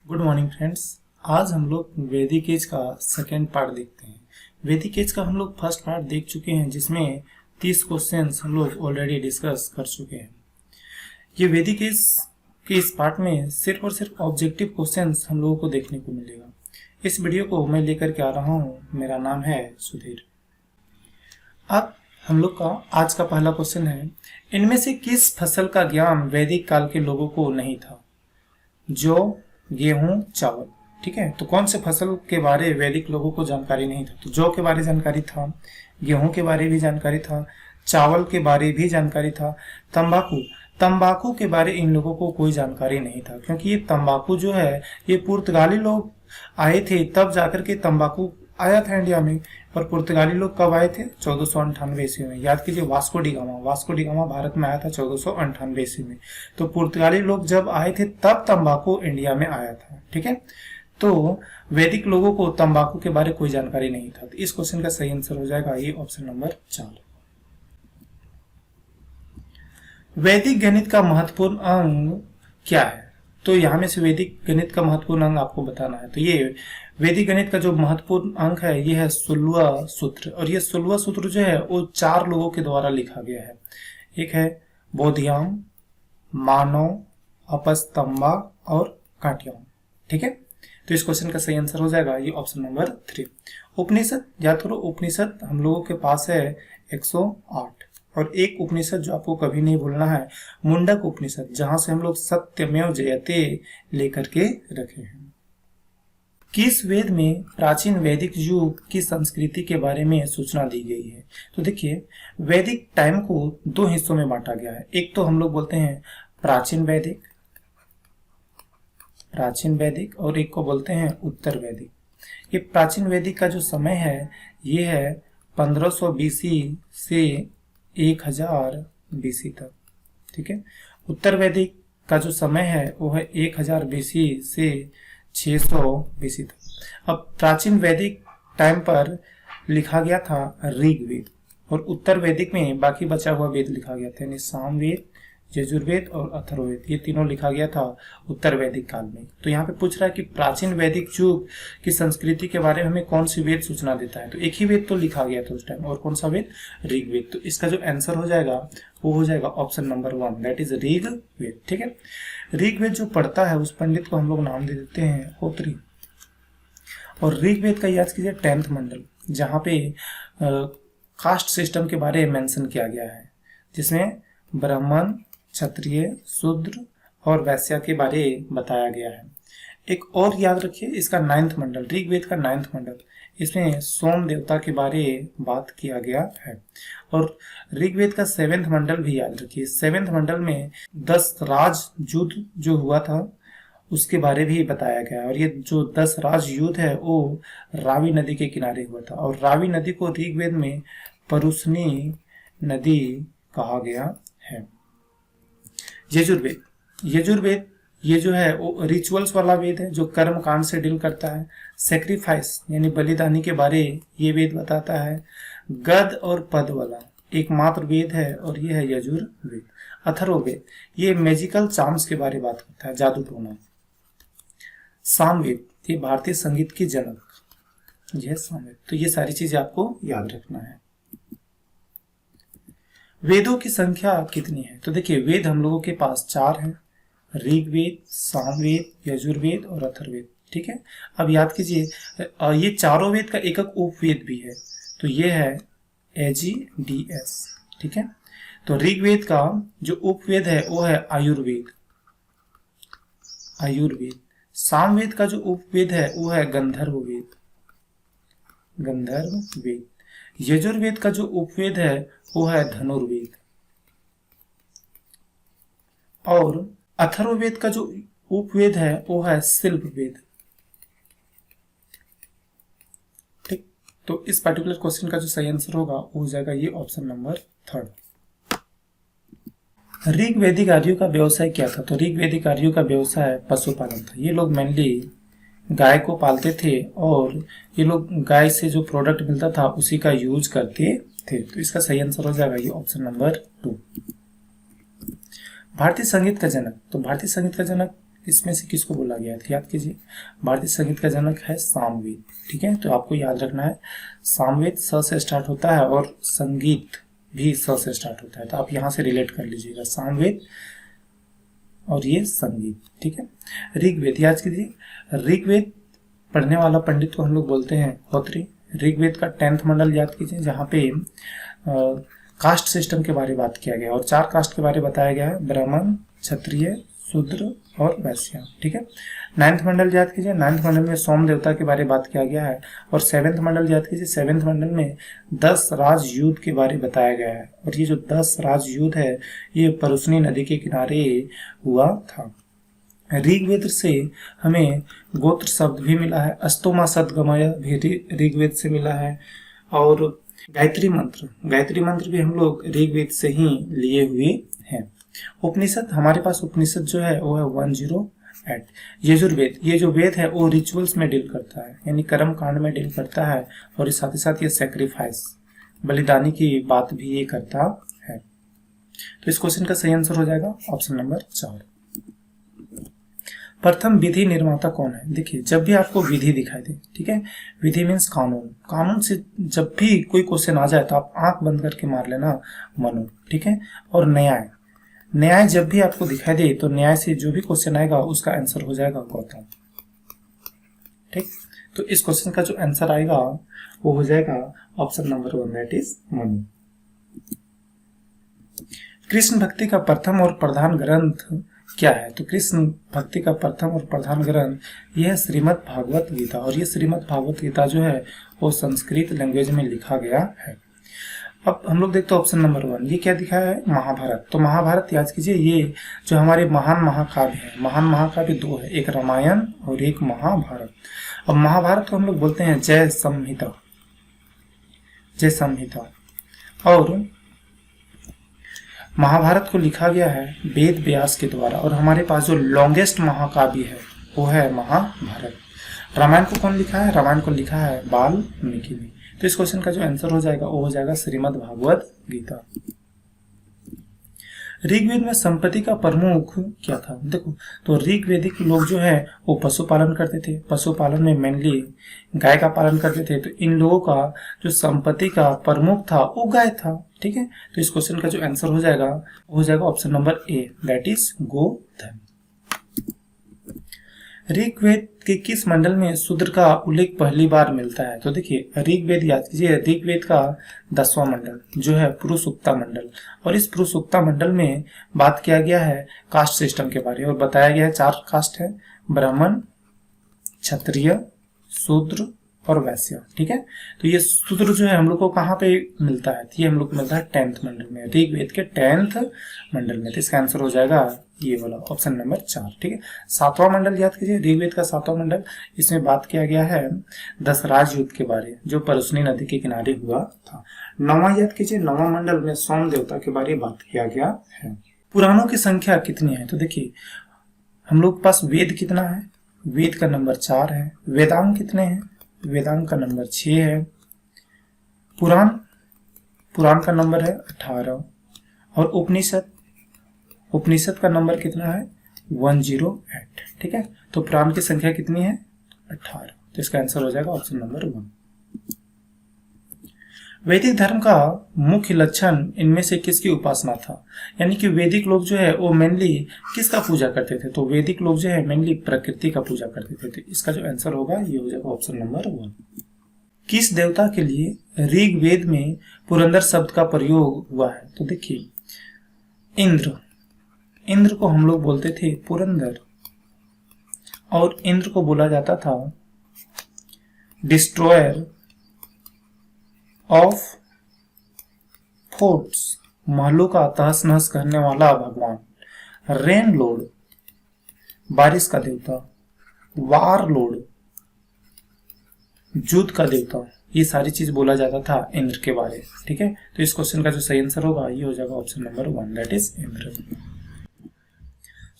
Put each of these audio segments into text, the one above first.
Good morning friends. आज हम लोग वैदिक एज का सेकेंड पार्ट देखते हैं। वैदिक एज का हम लोग फर्स्ट पार्ट देख चुके हैं जिसमें 30 क्वेश्चंस हम लोग ऑलरेडी डिस्कस कर चुके हैं। ये वैदिक एज के इस पार्ट में सिर्फ और सिर्फ ऑब्जेक्टिव क्वेश्चंस हम लोगों को देखने को मिलेगा। इस वीडियो को मैं लेकर के आ रहा हूँ, मेरा नाम है सुधीर। अब हम लोग का आज का पहला क्वेश्चन है, इनमें से किस फसल का ज्ञान वैदिक काल के लोगों को नहीं था? जौ, गेहूं, चावल। ठीक है, तो कौन से फसल के बारे वैदिक लोगों को जानकारी नहीं था? तो जौ के बारे जानकारी था, गेहूं के बारे भी जानकारी था, चावल के बारे भी जानकारी था। तंबाकू के बारे इन लोगों को कोई जानकारी नहीं था, क्योंकि ये तंबाकू जो है ये पुर्तगाली लोग आए थे तब जाकर के तंबाकू आया था इंडिया में। और पुर्तगाली लोग कब आए थे? 1498 ईस्वी में। याद कीजिए, वास्को डी गामा भारत में आया था 1498 ईस्वी में। तो पुर्तगाली लोग जब आए थे तब तंबाकू इंडिया में आया था। ठीक है, तो वैदिक लोगों को तंबाकू के बारे कोई जानकारी नहीं था। तो इस क्वेश्चन का सही आंसर हो जाएगा ये ऑप्शन नंबर 4। वैदिक गणित का महत्वपूर्ण अंग क्या है? तो यहाँ में से वैदिक गणित का महत्वपूर्ण अंग आपको बताना है। तो ये वैदिक गणित का जो महत्वपूर्ण अंक है ये है 16वां सूत्र। और ये 16वां सूत्र जो है वो 4 लोगों के द्वारा लिखा गया है। एक है बोधियाम, मानव, अपस्तंबा और काट्याम। ठीक है, तो इस क्वेश्चन का सही आंसर हो जाएगा ये ऑप्शन नंबर 3। उपनिषद याद करो, उपनिषद हम लोगों के पास है 108। और एक उपनिषद जो आपको कभी नहीं भूलना है, मुंडक उपनिषद, जहां से हम लोग सत्यमेव जयते लेकर के रखे हैं। किस वेद में प्राचीन वैदिक युग की संस्कृति के बारे में सूचना दी गई है? तो देखिए, वैदिक टाइम को 2 हिस्सों में बांटा गया है। एक तो हम लोग बोलते हैं प्राचीन वैदिक और एक को बोलते हैं उत्तर वैदिक। ये प्राचीन वैदिक का जो समय है ये है 1500 बीसी से 1000 बीसी तक। ठीक है, उत्तर वैदिक का जो समय है वो है 1000 बीसी से 600 बीसी तक। अब प्राचीन वैदिक टाइम पर लिखा गया था ऋग्वेद, और उत्तर वैदिक में बाकी बचा हुआ वेद लिखा गया था, यानी सामवेद, यजुर्वेद और अथर्ववेद, ये तीनों लिखा गया था उत्तर वैदिक काल में। तो यहाँ पे पूछ रहा है कि प्राचीन वैदिक युग की संस्कृति के बारे में हमें कौन सी वेद सूचना देता है? तो एक ही वेद तो लिखा गया था उस टाइम, और कौन सा वेद? ऋग्वेद। तो इसका जो आंसर हो जाएगा वो हो जाएगा option number 1, that is Rigveda. ठीक है, ऋग्वेद जो पढ़ता है उस पंडित को हम लोग नाम दे देते हैं होत्री। और ऋग्वेद का याद कीजिए 10th मंडल, जहाँ पे कास्ट सिस्टम के बारे में मेंशन किया गया है, जिसमें ब्राह्मण, क्षत्रिय, शूद्र और वैश्य के बारे बताया गया है। एक और याद रखिए, इसका 9th मंडल, ऋग्वेद का 9th मंडल, इसमें सोम देवता के बारे बात किया गया है। और ऋग्वेद का 7th मंडल भी याद रखिए, 7th मंडल में 10 राज युद्ध जो हुआ था उसके बारे भी बताया गया है। और ये जो 10 राज युद्ध है वो रावी नदी के किनारे हुआ था, और रावी नदी को ऋग्वेद में परुष्णी नदी कहा गया है। यजुर्वेद ये जो है वो रिचुअल्स वाला वेद है, जो कर्म कांड से डील करता है। सेक्रीफाइस यानी बलिदानी के बारे ये वेद बताता है। गद और पद वाला एकमात्र वेद है और ये है यजुर्वेद। अथर्ववेद ये मैजिकल चार्म्स के बारे बात करता है, जादू टोना। सामवेद ये भारतीय संगीत की जनक, यह सामवेद। तो ये सारी चीजें आपको याद रखना है। वेदों की संख्या कितनी है? तो देखिए, वेद हम लोगों के पास 4 हैं, ऋग्वेद, सामवेद, यजुर्वेद और अथर्ववेद। ठीक है, अब याद कीजिए, ये चारों वेद का एक उपवेद भी है, तो ये है AGDS। ठीक है, तो ऋग्वेद का जो उपवेद है वो है आयुर्वेद। सामवेद का जो उपवेद है वो है गंधर्ववेद। यजुर्वेद का जो उपवेद है वो है धनुर्वेद। और अथर्ववेद का जो उपवेद है वो है शिल्पवेद। ठीक, तो इस पर्टिकुलर क्वेश्चन का जो सही आंसर होगा वो हो जाएगा ये ऑप्शन नंबर 3। ऋग्वैदिक आर्यों का व्यवसाय क्या था? तो ऋग्वैदिक आर्यों का व्यवसाय पशुपालन था। ये लोग मेनली गाय को पालते थे, और ये लोग गाय से जो प्रोडक्ट मिलता था उसी का यूज करते थे। तो इसका सही आंसर हो जाएगा ये ऑप्शन नंबर 2। भारतीय संगीत का जनक, तो भारतीय संगीत का जनक इसमें से किसको बोला गया है? याद कीजिए, भारतीय संगीत का जनक है सामवेद। ठीक है, तो आपको याद रखना है सामवेद स से स्टार्ट होता है और संगीत भी स से स्टार्ट होता है, तो आप यहाँ से रिलेट कर लीजिएगा, सामवेद और ये संगीत। ठीक है, ऋग्वेद याद कीजिए, ऋग्वेद पढ़ने वाला पंडित को हम लोग बोलते हैं होत्री। ऋग्वेद का 10th मंडल याद कीजिए, जहाँ पे कास्ट सिस्टम के बारे में बात किया गया और 4 कास्ट के बारे में बताया गया है, ब्राह्मण, क्षत्रिय, शूद्र और वैश्य। ठीक है, 9th मंडल याद कीजिए, 9th मंडल में सोम देवता के बारे में बात किया गया है और 7th मंडल याद कीजिए, 7th मंडल में 10 राजयुद्ध के बारे में बताया गया है और ये जो 10 राजयुद्ध है ये परुस्नी नदी के किनारे हुआ था। ऋग्वेद से हमें गोत्र शब्द भी मिला है, अस्तोमा सदगमय भी ऋग्वेद से मिला है और गायत्री मंत्र भी हम लोग ऋग्वेद से ही लिए हुए हैं। उपनिषद, हमारे पास उपनिषद जो है वो है 108। यजुर्वेद, ये जो वेद है वो रिचुअल्स में डील करता है, यानी कर्म कांड में डील करता है और साथ ही साथ ये सैक्रिफाइस, बलिदानी की बात भी ये करता है। तो इस क्वेश्चन का सही आंसर हो जाएगा ऑप्शन नंबर 4। प्रथम विधि निर्माता कौन है? देखिए, जब भी आपको विधि दिखाई दे, ठीक है, विधि मीन्स कानून, कानून से जब भी कोई क्वेश्चन आ जाए तो आप आंख बंद करके मार लेना मनु। ठीक है, और न्याय, न्याय जब भी आपको दिखाई दे तो न्याय से जो भी क्वेश्चन आएगा उसका आंसर हो जाएगा गौतम। ठीक, तो इस क्वेश्चन का जो आंसर आएगा वो हो जाएगा option number 1, that is Manu. Krishna भक्ति का प्रथम और प्रधान ग्रंथ क्या है? तो कृष्ण भक्ति का प्रथम और प्रधान ग्रंथ यह श्रीमद् भागवत गीता, और ये श्रीमद् भागवत गीता जो है वो संस्कृत लैंग्वेज में लिखा गया है। अब हम लोग देखते हैं ऑप्शन नंबर 1, ये क्या दिखाया है? महाभारत। तो महाभारत याद कीजिए, ये जो हमारे महान महाकाव्य है, महान महाकाव्य 2 है, एक रामायण और एक महाभारत। अब महाभारत को हम लोग बोलते हैं जय संहिता, जय संहिता, और महाभारत को लिखा गया है वेद व्यास के द्वारा, और हमारे पास जो लॉन्गेस्ट महाकाव्य है वो है महाभारत। रामायण को कौन लिखा है? रामायण को लिखा है वाल्मीकि ने। तो इस क्वेश्चन का जो आंसर हो जाएगा वो हो जाएगा श्रीमद् भागवत गीता। ऋग्वेद में संपत्ति का प्रमुख क्या था? देखो, तो ऋग्वेदिक लोग जो है वो पशुपालन करते थे, पशुपालन में मेनली गाय का पालन करते थे, तो इन लोगों का जो संपत्ति का प्रमुख था वो गाय था। ठीक है, तो इस क्वेश्चन का जो आंसर हो जाएगा option number A, that is गोधन। ऋग्वेद के किस मंडल में शूद्र का उल्लेख पहली बार मिलता है? तो देखिए, ऋग्वेद याद कीजिए, ऋग्वेद का 10वां मंडल जो है पुरुषोक्ता मंडल, और इस पुरुषोक्ता मंडल में बात किया गया है कास्ट सिस्टम के बारे में, और बताया गया है 4 कास्ट है, ब्राह्मण, क्षत्रिय, शूद्र और वैश्य। ठीक है, तो ये शूद्र जो है हम लोग को कहाँ पे मिलता है? ये हम लोग को मिलता है 10th मंडल में, ऋग्वेद के 10th मंडल में। तो इसका आंसर हो जाएगा ये वाला ऑप्शन नंबर 4। ठीक है, 7वां मंडल याद कीजिए, ऋग्वेद का 7वां मंडल, इसमें बात किया गया है 10 राजयुद्ध के बारे जो परुस्नी नदी के किनारे हुआ था। 9वां याद कीजिए, 9वां मंडल में सोम देवता के बारे में बात किया गया है। पुराणों की संख्या कितनी है? तो देखिए, हम लोग के पास वेद कितना है? वेद का नंबर 4 है। वेदांग कितने हैं? वेदांग का नंबर 6 है। पुराण का नंबर है 18, और उपनिषद का नंबर कितना है? 108। ठीक है, तो पुराण की संख्या कितनी है? 18। तो इसका आंसर हो जाएगा ऑप्शन नंबर 1। वैदिक धर्म का मुख्य लक्षण इनमें से किसकी उपासना था? यानी कि वैदिक लोग जो है वो मेनली किसका पूजा करते थे? तो वैदिक लोग जो है मेनली प्रकृति का पूजा करते थे। तो इसका जो आंसर होगा ये हो जाएगा ऑप्शन नंबर 1। किस देवता के लिए ऋग्वेद में पुरंदर शब्द का प्रयोग हुआ है? तो देखिए, इंद्र को हम लोग बोलते थे पुरंदर, और इंद्र को बोला जाता था डिस्ट्रॉयर ऑफ फोर्ट्स, महलों का तहस नहस करने वाला भगवान। रेन लॉर्ड, बारिश का देवता। वार लॉर्ड, युद्ध का देवता। ये सारी चीज बोला जाता था इंद्र के बारे। ठीक है, तो इस क्वेश्चन का जो सही आंसर होगा ये हो जाएगा option number 1, that is Indra.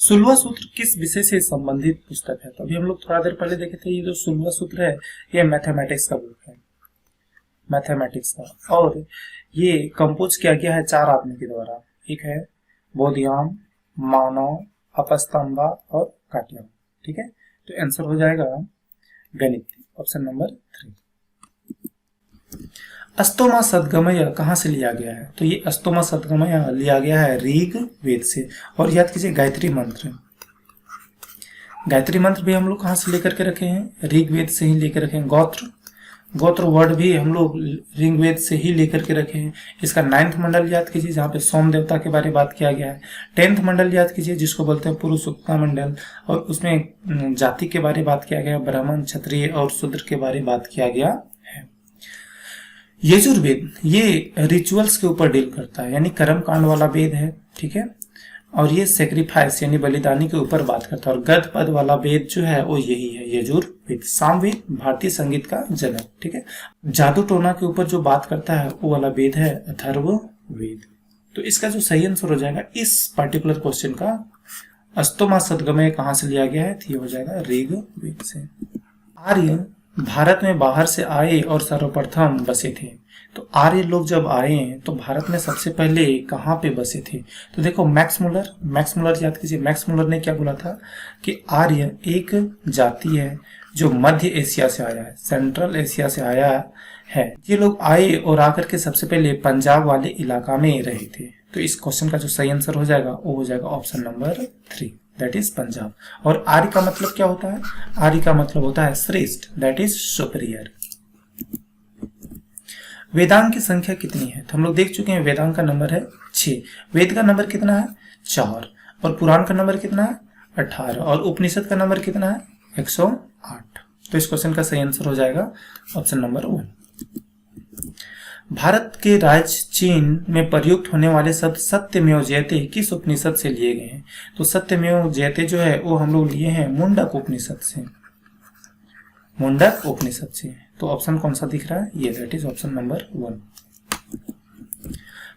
Sulba Sutra किस विषय से संबंधित पुस्तक है? तो अभी हम लोग थोड़ा देर पहले देखे थे, ये जो सुलवा सूत्र है ये मैथमेटिक्स का बुक है, मैथमेटिक्स का, और ये कंपोज किया गया है 4 आदमी के द्वारा। एक है बोधियान, मानव, अपस्तंभा और काटिया हो। ठीक है, तो आंसर हो जाएगा गणित, ऑप्शन नंबर 3। अस्तोमा सद्गमय कहाँ से लिया गया है? तो ये अस्तोमा सद्गमय लिया गया है ऋग वेद से। और याद कीजिए गायत्री मंत्र, गायत्री मंत्र भी हम लोग कहाँ से लेकर के रखे हैं? ऋग्वेद से ही लेकर रखे हैं। गोत्र वर्ड भी हम लोग ऋग्वेद से ही लेकर के रखे हैं। इसका 9th मंडल याद कीजिए, जहाँ पे सोम देवता के बारे में बात किया गया है। 10th मंडल याद कीजिए, जिसको बोलते हैं पुरुषोत्तम मंडल, और उसमें जाति के बारे में बात किया गया, ब्राह्मण, क्षत्रिय और शूद्र के बारे में बात किया गया है। यजुर्वेद ये रिचुअल्स के ऊपर डील करता है, यानी कर्म कांड वाला वेद है। ठीक है, और ये सेक्रीफाइस यानी बलिदानी के ऊपर बात करता है। और गद पद वाला वेद जो है वो यही है, यजुर्वेद। सामवेद भारतीय संगीत का जनक। ठीक है, जादू टोना के ऊपर जो बात करता है वो वाला वेद है अथर्ववेद। तो इसका जो सही आंसर हो जाएगा इस पर्टिकुलर क्वेश्चन का, अस्तोमा सद्गमय कहाँ से लिया गया है, तो ये हो जाएगा ऋग्वेद से। आर्य भारत में बाहर से आए और सर्वप्रथम बसे थे। तो आर्य लोग जब आए तो भारत में सबसे पहले कहाँ पे बसे थे? तो देखो मैक्स मुलर याद कीजिए। मैक्स मुलर ने क्या बोला था कि आर्य एक जाति है जो मध्य एशिया से आया है, सेंट्रल एशिया से आया है। ये लोग आए और आकर के सबसे पहले पंजाब वाले इलाका में रहे थे। तो इस क्वेश्चन का जो सही आंसर हो जाएगा वो हो जाएगा option number 3, that is Punjab. और आर्य का मतलब क्या होता है? आर्य का मतलब होता है श्रेष्ठ, दैट इज सुपीरियर। वेदांग की संख्या कितनी है? तो हम लोग देख चुके हैं वेदांग का नंबर है 6, वेद का नंबर कितना है 4, और पुराण का नंबर कितना है 18, और उपनिषद का नंबर कितना है 108। तो इस क्वेश्चन का सही आंसर हो जाएगा ऑप्शन नंबर 1। भारत के राज्य चीन में प्रयुक्त होने वाले शब्द सत्यमेव जयते किस उपनिषद से लिए गए हैं? तो सत्यमेव जयते जो है वो हम लोग लिए हैं मुंडक उपनिषद से, मुंडक उपनिषद से। तो ऑप्शन कौन सा दिख रहा है? ये, दैट इज ऑप्शन नंबर 1।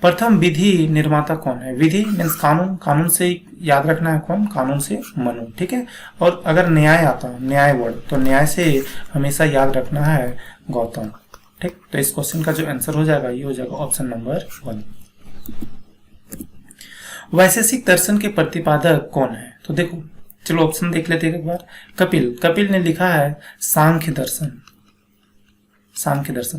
प्रथम विधि निर्माता कौन है? विधि मीन्स कानून, कानून से याद रखना है कौन? कानून से मनु। ठीक है, और अगर न्याय आता है, न्याय वर्ड, तो न्याय से हमेशा याद रखना है गौतम। ठीक, तो इस क्वेश्चन का जो आंसर हो जाएगा ये हो जाएगा ऑप्शन नंबर 1। वैशेषिक दर्शन के प्रतिपादक कौन है? तो देखो चलो ऑप्शन देख लेते हैं एक बार। कपिल ने लिखा है सांख्य दर्शन, सांख्य दर्शन।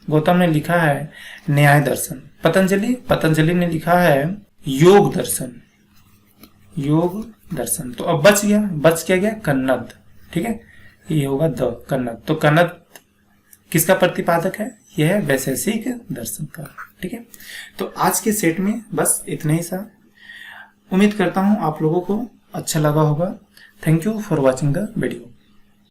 गौतम ने लिखा है न्याय दर्शन। पतंजलि ने लिखा है योग दर्शन, योग दर्शन। तो अब बच गया कन्नद। ठीक है, ये होगा द कन्नद। तो कन्नद किसका प्रतिपादक है? यह है वैशेषिक दर्शन का। ठीक है, तो आज के सेट में बस इतना ही सा। उम्मीद करता हूं आप लोगों को अच्छा लगा होगा। Thank you for watching the video.